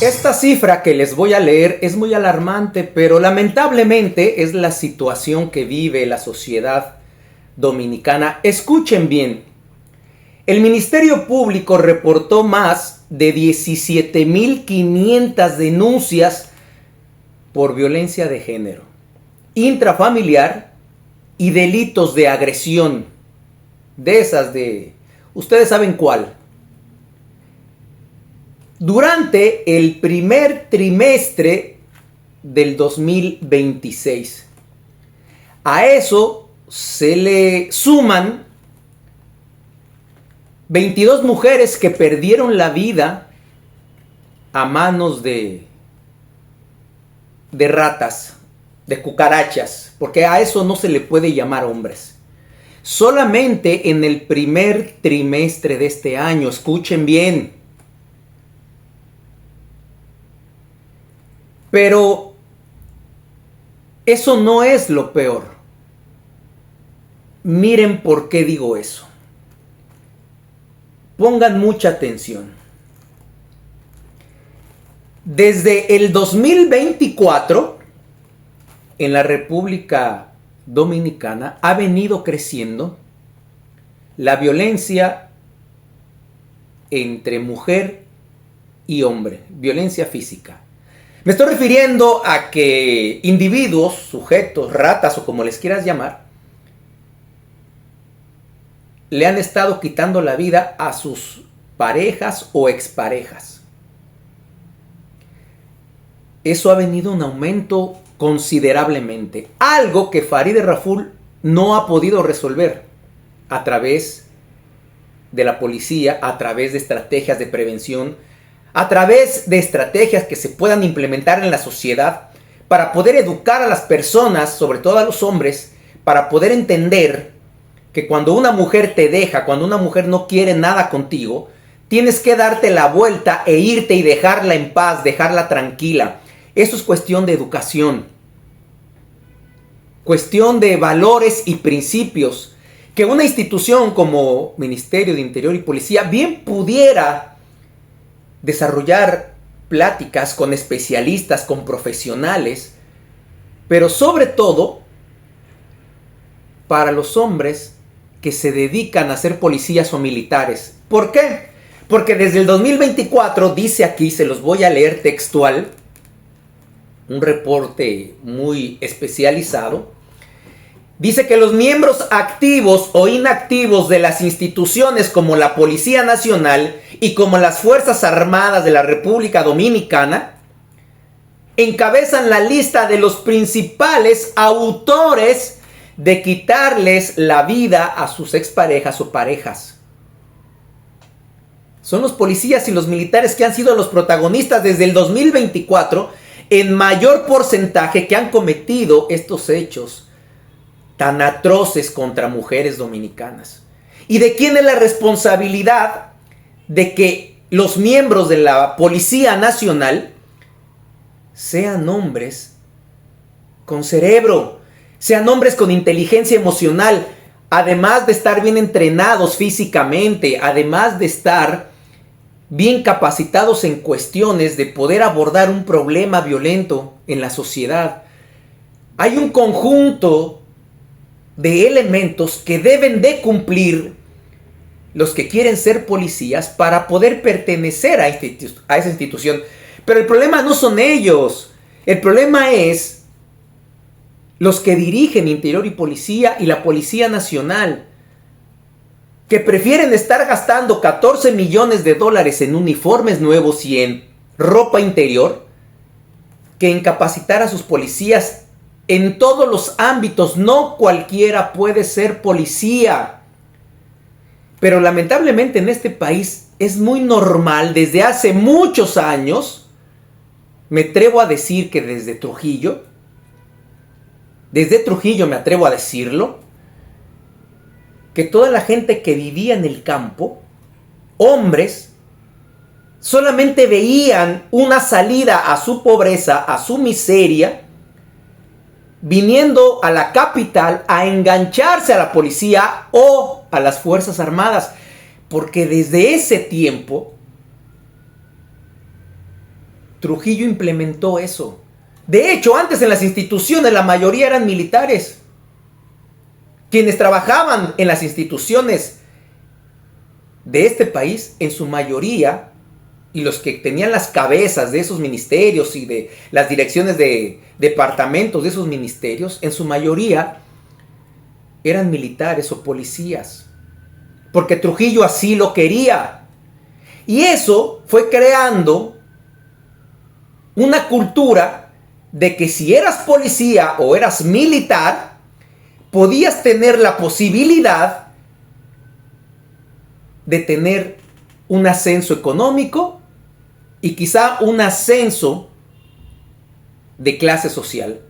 Esta cifra que les voy a leer es muy alarmante, pero lamentablemente es la situación que vive la sociedad dominicana. Escuchen bien. El Ministerio Público reportó más de 17.500 denuncias por violencia de género, intrafamiliar y delitos de agresión. Ustedes saben cuál. Durante el primer trimestre del 2026. A eso se le suman 22 mujeres que perdieron la vida a manos de ratas, de cucarachas, porque a eso no se le puede llamar hombres. Solamente en el primer trimestre de este año, escuchen bien. Pero eso no es lo peor. Miren por qué digo eso. Pongan mucha atención. Desde el 2024, en la República Dominicana, ha venido creciendo la violencia entre mujer y hombre, violencia física. Me estoy refiriendo a que individuos, sujetos, ratas o como les quieras llamar, le han estado quitando la vida a sus parejas o exparejas. Eso ha venido en aumento considerablemente. Algo que Farideh Raful no ha podido resolver a través de la policía, a través de estrategias de prevención, a través de estrategias que se puedan implementar en la sociedad para poder educar a las personas, sobre todo a los hombres, para poder entender que cuando una mujer te deja, cuando una mujer no quiere nada contigo, tienes que darte la vuelta e irte y dejarla en paz, dejarla tranquila. Eso es cuestión de educación, cuestión de valores y principios que una institución como Ministerio de Interior y Policía bien pudiera desarrollar pláticas con especialistas, con profesionales, pero sobre todo para los hombres que se dedican a ser policías o militares. ¿Por qué? Porque desde el 2024, dice aquí, se los voy a leer textual, un reporte muy especializado, dice que los miembros activos o inactivos de las instituciones como la Policía Nacional y como las Fuerzas Armadas de la República Dominicana encabezan la lista de los principales autores de quitarles la vida a sus exparejas o parejas. Son los policías y los militares que han sido los protagonistas desde el 2024 en mayor porcentaje que han cometido estos hechos tan atroces contra mujeres dominicanas. ¿Y de quién es la responsabilidad de que los miembros de la Policía Nacional sean hombres con cerebro, sean hombres con inteligencia emocional, además de estar bien entrenados físicamente, además de estar bien capacitados en cuestiones de poder abordar un problema violento en la sociedad? Hay un conjunto de elementos que deben de cumplir los que quieren ser policías para poder pertenecer a esa institución. Pero el problema no son ellos. El problema es los que dirigen Interior y Policía y la Policía Nacional, que prefieren estar gastando 14 millones de dólares en uniformes nuevos y en ropa interior que en capacitar a sus policías en todos los ámbitos. No cualquiera puede ser policía. Pero lamentablemente en este país es muy normal desde hace muchos años, me atrevo a decir que desde Trujillo me atrevo a decirlo, que toda la gente que vivía en el campo, hombres, solamente veían una salida a su pobreza, a su miseria, viniendo a la capital a engancharse a la policía o a las Fuerzas Armadas, porque desde ese tiempo Trujillo implementó eso. De hecho, antes en las instituciones la mayoría eran militares. Quienes trabajaban en las instituciones de este país, en su mayoría, y los que tenían las cabezas de esos ministerios y de las direcciones de departamentos de esos ministerios, en su mayoría eran militares o policías. Porque Trujillo así lo quería. Y eso fue creando una cultura de que si eras policía o eras militar, podías tener la posibilidad de tener un ascenso económico y quizá un ascenso de clase social.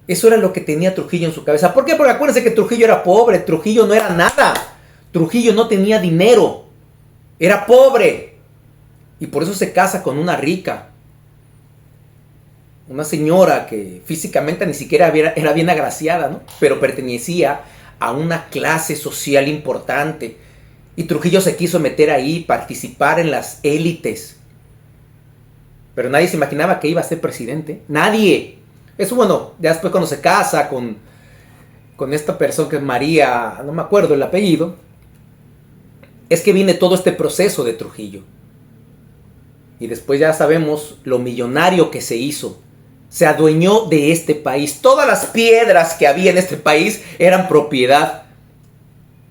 Eso era lo que tenía Trujillo en su cabeza. ¿Por qué? Porque acuérdense que Trujillo era pobre, Trujillo no era nada, Trujillo no tenía dinero, era pobre. Y por eso se casa con una rica. Una señora que físicamente ni siquiera era bien agraciada, ¿no? Pero pertenecía a una clase social importante. Y Trujillo se quiso meter ahí, participar en las élites. Pero nadie se imaginaba que iba a ser presidente. Nadie. Eso, bueno, ya después cuando se casa con esta persona que es María, no me acuerdo el apellido, es que viene todo este proceso de Trujillo. Y después ya sabemos lo millonario que se hizo. Se adueñó de este país. Todas las piedras que había en este país eran propiedad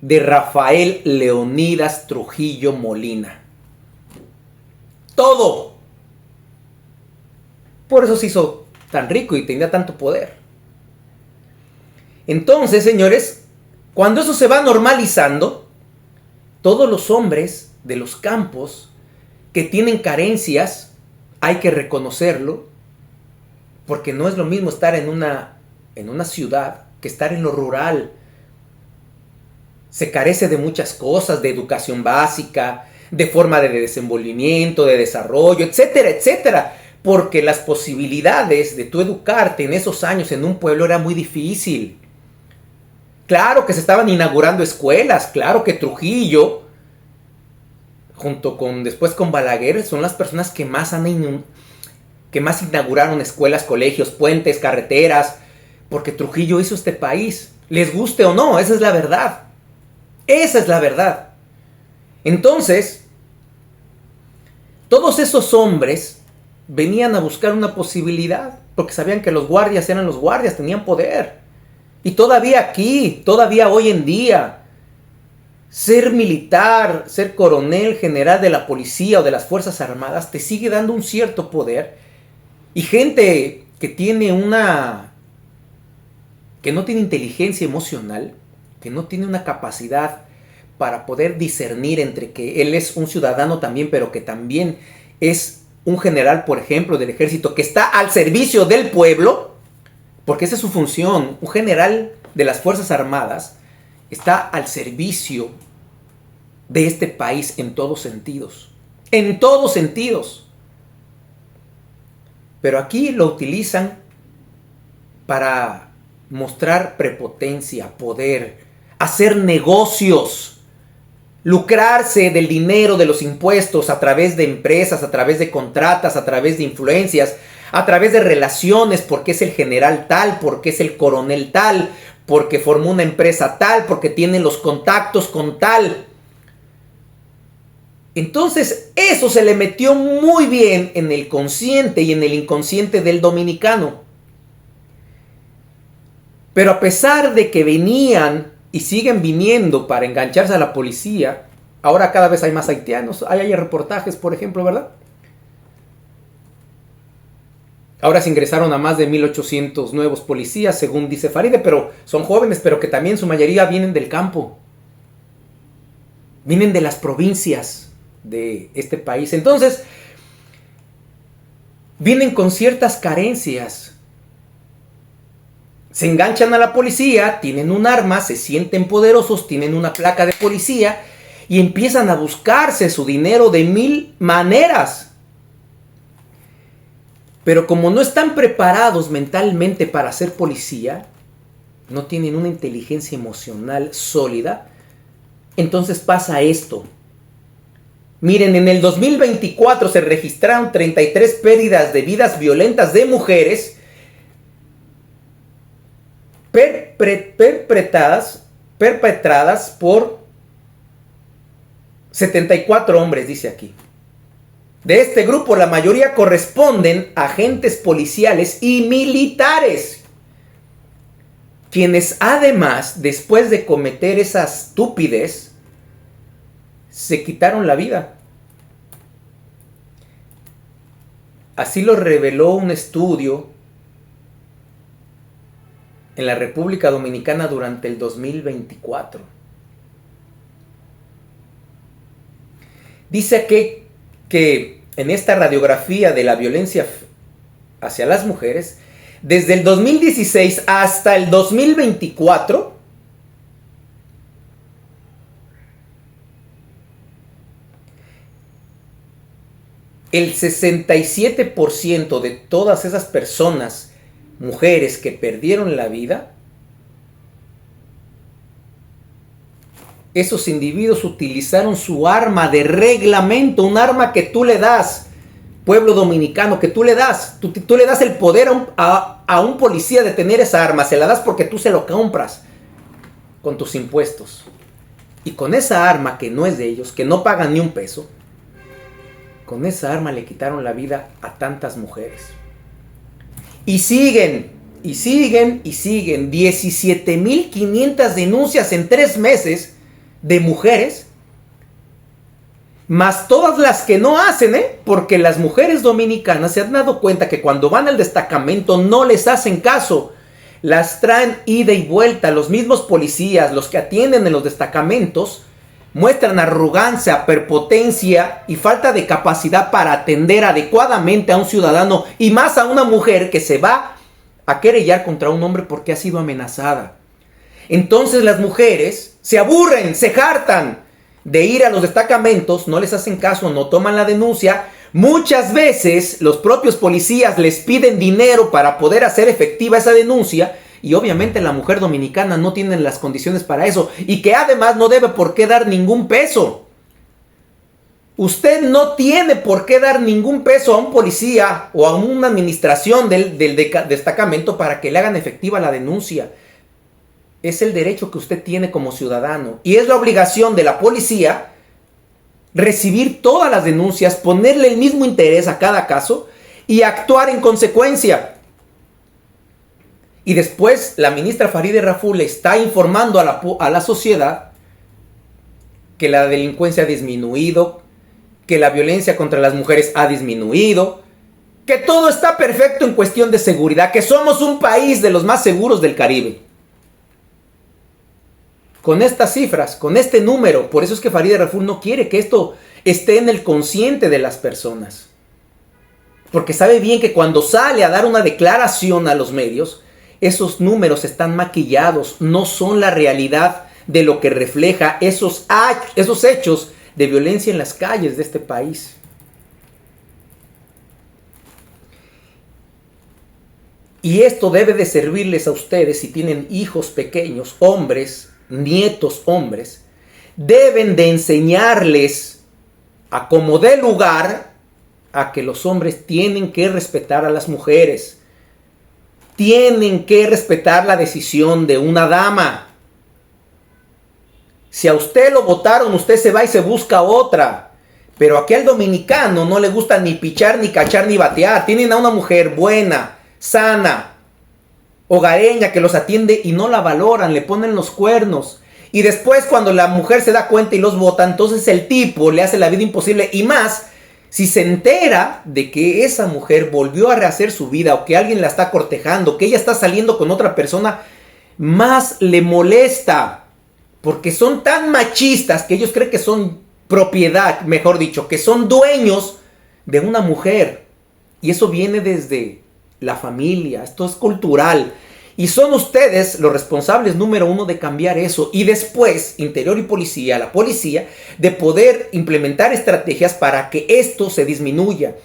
de Rafael Leónidas Trujillo Molina. Todo. Por eso se hizo tan rico y tenía tanto poder. Entonces, señores, cuando eso se va normalizando, todos los hombres de los campos que tienen carencias, hay que reconocerlo, porque no es lo mismo estar en una ciudad que estar en lo rural. Se carece de muchas cosas, de educación básica, de forma de desenvolvimiento, de desarrollo, etcétera, etcétera. Porque las posibilidades de tú educarte en esos años en un pueblo era muy difícil. Claro que se estaban inaugurando escuelas, claro que Trujillo, junto con después con Balaguer, son las personas que más inauguraron escuelas, colegios, puentes, carreteras, porque Trujillo hizo este país. Les guste o no, esa es la verdad. Esa es la verdad. Entonces, todos esos hombres venían a buscar una posibilidad, porque sabían que los guardias eran los guardias, tenían poder. Y todavía aquí, todavía hoy en día, ser militar, ser coronel, general de la policía o de las Fuerzas Armadas, te sigue dando un cierto poder. Y gente que no tiene inteligencia emocional, que no tiene una capacidad para poder discernir entre que él es un ciudadano también, pero que también es un general, por ejemplo, del ejército, que está al servicio del pueblo, porque esa es su función. Un general de las Fuerzas Armadas está al servicio de este país en todos sentidos. En todos sentidos. Pero aquí lo utilizan para mostrar prepotencia, poder, hacer negocios, lucrarse del dinero de los impuestos a través de empresas, a través de contratas, a través de influencias, a través de relaciones, porque es el general tal, porque es el coronel tal, porque formó una empresa tal, porque tiene los contactos con tal. Entonces eso se le metió muy bien en el consciente y en el inconsciente del dominicano. Pero a pesar de que venían y siguen viniendo para engancharse a la policía, ahora cada vez hay más haitianos. Hay reportajes, por ejemplo, ¿verdad? Ahora se ingresaron a más de 1,800 nuevos policías, según dice Faride, pero son jóvenes, pero que también su mayoría vienen del campo. Vienen de las provincias de este país. Entonces, vienen con ciertas carencias. Se enganchan a la policía, tienen un arma, se sienten poderosos, tienen una placa de policía y empiezan a buscarse su dinero de 1000 maneras. Pero como no están preparados mentalmente para ser policía, no tienen una inteligencia emocional sólida, entonces pasa esto. Miren, en el 2024 se registraron 33 pérdidas de vidas violentas de mujeres perpetradas por 74 hombres, dice aquí. De este grupo, la mayoría corresponden a agentes policiales y militares, quienes además, después de cometer esa estupidez, se quitaron la vida. Así lo reveló un estudio en la República Dominicana durante el 2024. Dice que en esta radiografía de la violencia hacia las mujeres, desde el 2016 hasta el 2024, el 67% de todas esas personas, mujeres que perdieron la vida, esos individuos utilizaron su arma de reglamento, un arma que tú le das, pueblo dominicano, que tú le das. Tú le das el poder a un policía de tener esa arma, se la das porque tú se lo compras con tus impuestos. Y con esa arma que no es de ellos, que no pagan ni un peso, con esa arma le quitaron la vida a tantas mujeres. Y siguen, y siguen, y siguen. 17,500 denuncias en 3 meses de mujeres, más todas las que no hacen, porque las mujeres dominicanas se han dado cuenta que cuando van al destacamento no les hacen caso. Las traen ida y vuelta. Los mismos policías, los que atienden en los destacamentos, muestran arrogancia, prepotencia y falta de capacidad para atender adecuadamente a un ciudadano y más a una mujer que se va a querellar contra un hombre porque ha sido amenazada. Entonces las mujeres se aburren, se hartan de ir a los destacamentos, no les hacen caso, no toman la denuncia. Muchas veces los propios policías les piden dinero para poder hacer efectiva esa denuncia. Y obviamente la mujer dominicana no tiene las condiciones para eso. Y que además no debe por qué dar ningún peso. Usted no tiene por qué dar ningún peso a un policía o a una administración del destacamento para que le hagan efectiva la denuncia. Es el derecho que usted tiene como ciudadano. Y es la obligación de la policía recibir todas las denuncias, ponerle el mismo interés a cada caso y actuar en consecuencia. Y después la ministra Farideh Raful está informando a la sociedad que la delincuencia ha disminuido, que la violencia contra las mujeres ha disminuido, que todo está perfecto en cuestión de seguridad, que somos un país de los más seguros del Caribe. Con estas cifras, con este número, por eso es que Farideh Raful no quiere que esto esté en el consciente de las personas. Porque sabe bien que cuando sale a dar una declaración a los medios, esos números están maquillados, no son la realidad de lo que refleja esos hechos de violencia en las calles de este país. Y esto debe de servirles a ustedes si tienen hijos pequeños, hombres, nietos hombres, deben de enseñarles a como dé lugar a que los hombres tienen que respetar a las mujeres. Tienen que respetar la decisión de una dama. Si a usted lo votaron, usted se va y se busca otra. Pero aquí al dominicano no le gusta ni pichar, ni cachar, ni batear. Tienen a una mujer buena, sana, hogareña, que los atiende y no la valoran, le ponen los cuernos. Y después cuando la mujer se da cuenta y los vota, entonces el tipo le hace la vida imposible. Y más, si se entera de que esa mujer volvió a rehacer su vida o que alguien la está cortejando, que ella está saliendo con otra persona, más le molesta. Porque son tan machistas que ellos creen que son propiedad, mejor dicho, que son dueños de una mujer. Y eso viene desde la familia, esto es cultural. Y son ustedes los responsables número 1 de cambiar eso. Y después, Interior y Policía, la policía, de poder implementar estrategias para que esto se disminuya.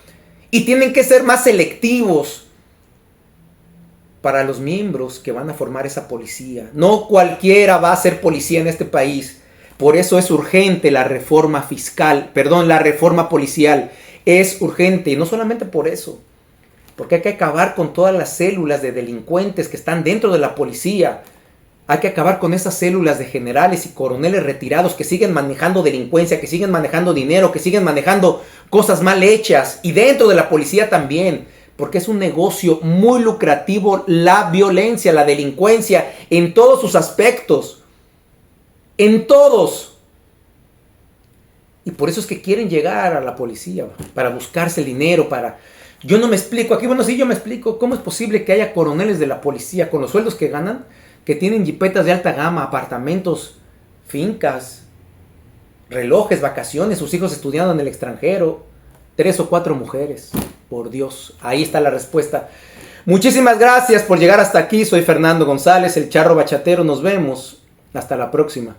Y tienen que ser más selectivos para los miembros que van a formar esa policía. No cualquiera va a ser policía en este país. Por eso es urgente la reforma fiscal, perdón, la reforma policial. Es urgente, y no solamente por eso, porque hay que acabar con todas las células de delincuentes que están dentro de la policía. Hay que acabar con esas células de generales y coroneles retirados que siguen manejando delincuencia, que siguen manejando dinero, que siguen manejando cosas mal hechas. Y dentro de la policía también, porque es un negocio muy lucrativo la violencia, la delincuencia, en todos sus aspectos. En todos. Y por eso es que quieren llegar a la policía, para buscarse el dinero, para... Yo no me explico, aquí bueno sí yo me explico, ¿cómo es posible que haya coroneles de la policía con los sueldos que ganan, que tienen jipetas de alta gama, apartamentos, fincas, relojes, vacaciones, sus hijos estudiando en el extranjero, 3 o 4 mujeres? Por Dios, ahí está la respuesta. Muchísimas gracias por llegar hasta aquí, soy Fernando González, el Charro Bachatero, nos vemos, hasta la próxima.